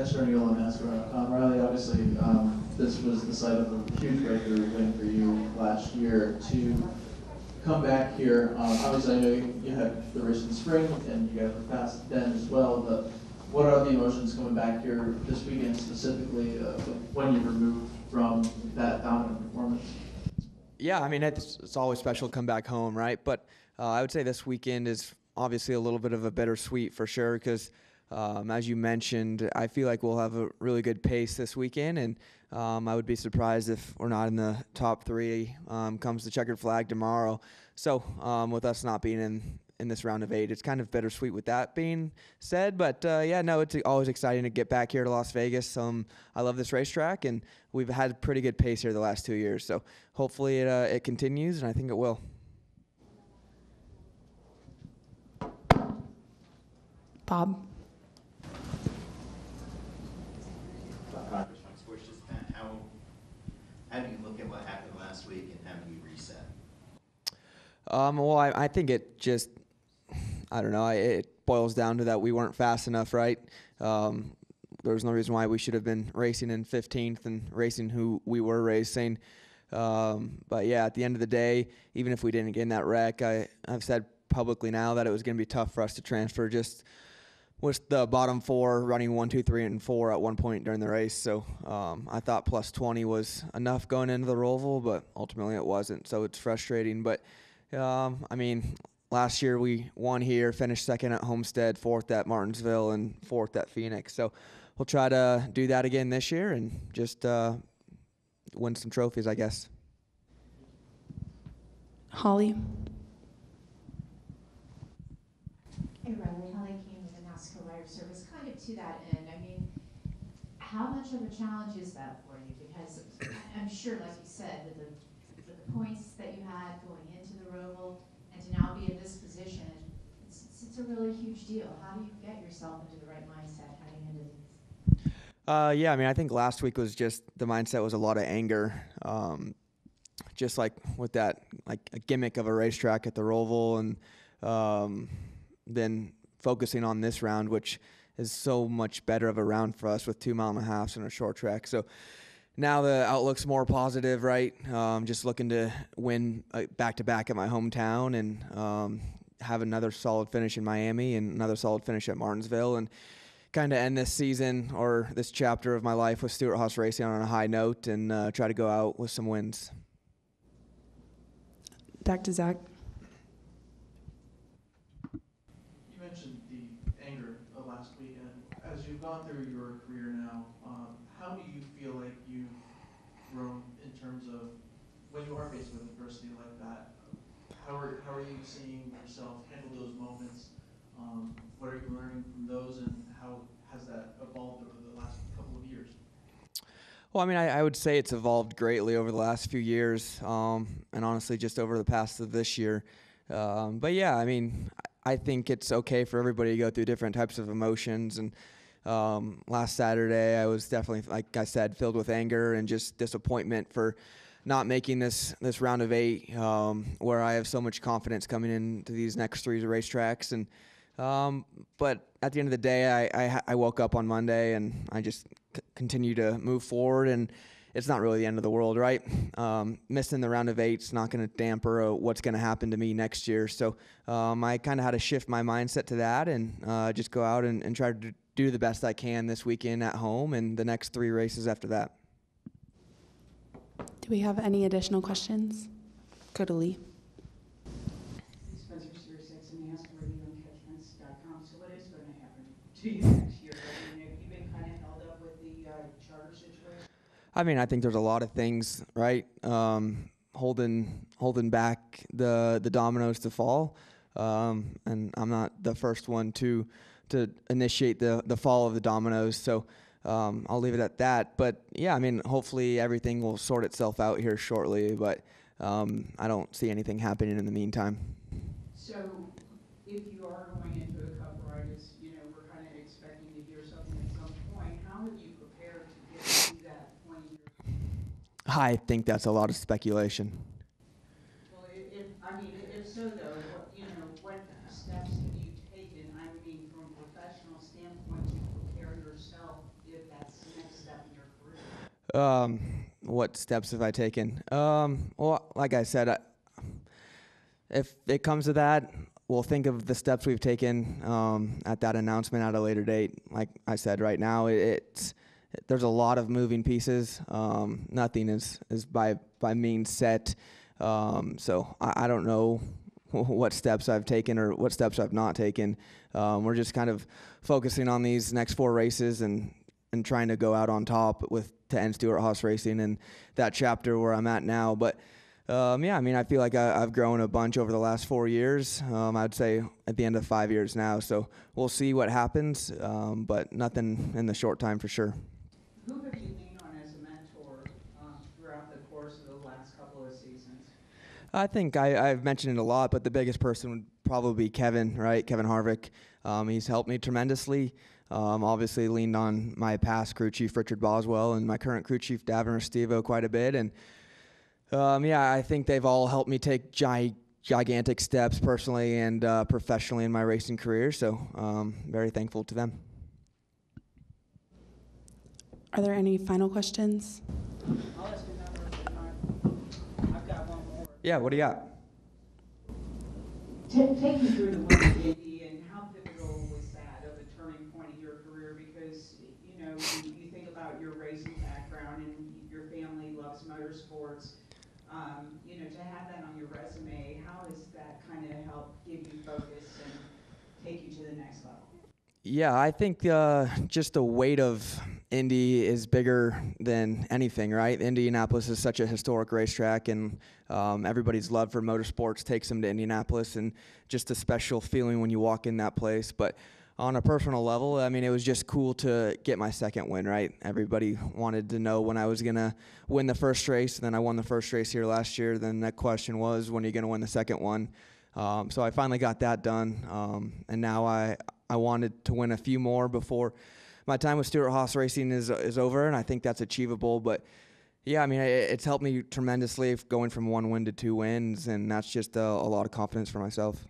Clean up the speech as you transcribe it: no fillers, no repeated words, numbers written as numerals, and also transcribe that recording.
Zach Cherniol on NASCAR.com. Riley, obviously, this was the site of a huge breakthrough win for you last year. To come back here, obviously I know you had the race in the spring and you guys were fast then as well, but what are the emotions coming back here this weekend specifically when you removed from that dominant performance? Yeah, I mean, it's always special to come back home, right? But I would say this weekend is obviously a little bit of a bittersweet for sure because, as you mentioned, I feel like we'll have a really good pace this weekend, and I would be surprised if we're not in the top three comes the checkered flag tomorrow. So with us not being in this round of 8, it's kind of bittersweet with that being said. But yeah, no, it's always exciting to get back here to Las Vegas. I love this racetrack, and we've had pretty good pace here the last 2 years. So hopefully it continues, and I think it will. Bob. How do you look at what happened last week and how do you reset? Well, I think it just, I don't know, it boils down to that we weren't fast enough, right? There was no reason why we should have been racing in 15th and racing who we were racing. But yeah, at the end of the day, even if we didn't get in that wreck, I've said publicly now that it was going to be tough for us to transfer just with the bottom 4 running 1, 2, 3, and 4 at one point during the race. So I thought plus 20 was enough going into the Roval, but ultimately it wasn't. So it's frustrating. But I mean, last year we won here, finished second at Homestead, 4th at Martinsville, and 4th at Phoenix. So we'll try to do that again this year and just win some trophies, I guess. Holly. Hey, Riley. Holly came with the NASCAR Wire Service. Kind of to that end, I mean, how much of a challenge is that for you? Because I'm sure, like you said, with the points that you had going into the Roval, and to now be in this position, it's a really huge deal. How do you get yourself into the right mindset heading into this? Yeah, I mean, I think last week was just the mindset was a lot of anger. Just like with that, like a gimmick of a racetrack at the Roval, and then focusing on this round, which is so much better of a round for us with 2.5 miles and a short track. So now the outlook's more positive, right? Just looking to win back-to-back at my hometown and have another solid finish in Miami and another solid finish at Martinsville, and kind of end this season or this chapter of my life with Stewart Haas Racing on a high note and try to go out with some wins. Back to Zach. You mentioned the anger of last weekend. As you've gone through your career now, how do you feel like you've grown in terms of when you are faced with adversity like that? How are you seeing yourself handle those moments? What are you learning from those, and how has that evolved over the last couple of years? Well, I mean, I would say it's evolved greatly over the last few years, and honestly just over the past of this year. But yeah, I mean, I think it's okay for everybody to go through different types of emotions. And last Saturday, I was definitely, like I said, filled with anger and just disappointment for not making this round of 8, where I have so much confidence coming into these next 3 racetracks. And but at the end of the day, I woke up on Monday and I just continue to move forward, and it's not really the end of the world, right? Missing the round of 8 is not going to damper what's going to happen to me next year. So I kind of had to shift my mindset to that and just go out and try to do the best I can this weekend at home and the next 3 races after that. Do we have any additional questions? Go to Lee. So what is going to happen to you next year? I mean, have you been kind of held up with the charter situation? I mean, I think there's a lot of things, right, holding back the dominoes to fall, and I'm not the first one to initiate the fall of the dominoes, so I'll leave it at that. But yeah, I mean, hopefully everything will sort itself out here shortly, but I don't see anything happening in the meantime. So if you are going into a cup ride, as you know, we're kind of expecting to hear something at some point. How have you prepared to get to that point? I think that's a lot of speculation. Well, if so, though, what steps have you taken? I mean, from a professional standpoint, to prepare yourself if What steps have I taken? Well, like I said, if it comes to that, we'll think of the steps we've taken at that announcement at a later date. Like I said, right now, there's a lot of moving pieces. Nothing is by means set. So I don't know what steps I've taken or what steps I've not taken. We're just kind of focusing on these next 4 races and trying to go out on top to end Stewart-Haas Racing and that chapter where I'm at now. But yeah, I mean, I feel like I've grown a bunch over the last 4 years. I'd say at the end of 5 years now. So we'll see what happens, but nothing in the short time for sure. Who have you leaned on as a mentor throughout the course of the last couple of seasons? I think I've mentioned it a lot, but the biggest person would probably be Kevin, right? Kevin Harvick. He's helped me tremendously. Obviously leaned on my past crew chief, Richard Boswell, and my current crew chief, Davin Restivo, quite a bit. And yeah, I think they've all helped me take gigantic steps personally and professionally in my racing career. So very thankful to them. Are there any final questions? I'll ask another one. I've got one more. Yeah, what do you got? Take me through the win at Indy and how pivotal was that of a turning point in your career? Because, you know, you think about your racing background and your family loves motorsports. You know, to have that on your resume, how does that kind of help give you focus and take you to the next level? Yeah, I think just the weight of Indy is bigger than anything, right? Indianapolis is such a historic racetrack, and everybody's love for motorsports takes them to Indianapolis, and just a special feeling when you walk in that place. But on a personal level, I mean, it was just cool to get my second win, right? Everybody wanted to know when I was going to win the first race, and then I won the first race here last year. Then the question was, when are you going to win the second one? So I finally got that done, and now I wanted to win a few more before my time with Stewart-Haas Racing is over, and I think that's achievable. But yeah, I mean, it's helped me tremendously going from 1 win to 2 wins, and that's just a lot of confidence for myself.